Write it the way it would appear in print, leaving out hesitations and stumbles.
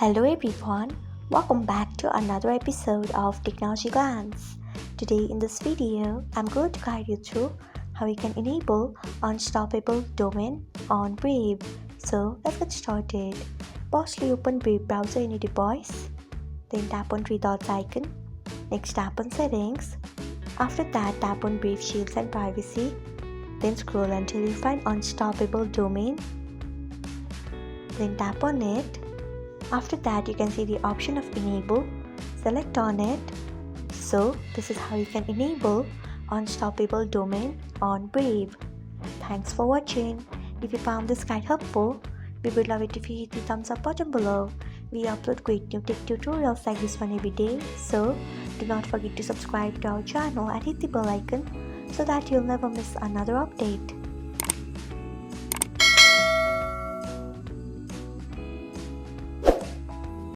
Hello everyone, welcome back to another episode of Technologyglance. Today in this video, I'm going to guide you through how you can enable unstoppable domain on Brave. So let's get started. Firstly, open Brave browser in your device. Then tap on three dots icon. Next tap on settings. After that, tap on Brave Shields and Privacy. Then scroll until you find unstoppable domain. Then tap on it. After that, you can see the option of enable. Select on it. So this is how you can enable unstoppable domain on Brave. Thanks for watching. If you found this guide helpful, we would love it if you hit the thumbs up button below. We upload great new tech tutorials like this one every day, so do not forget to subscribe to our channel and hit the bell icon so that you'll never miss another update.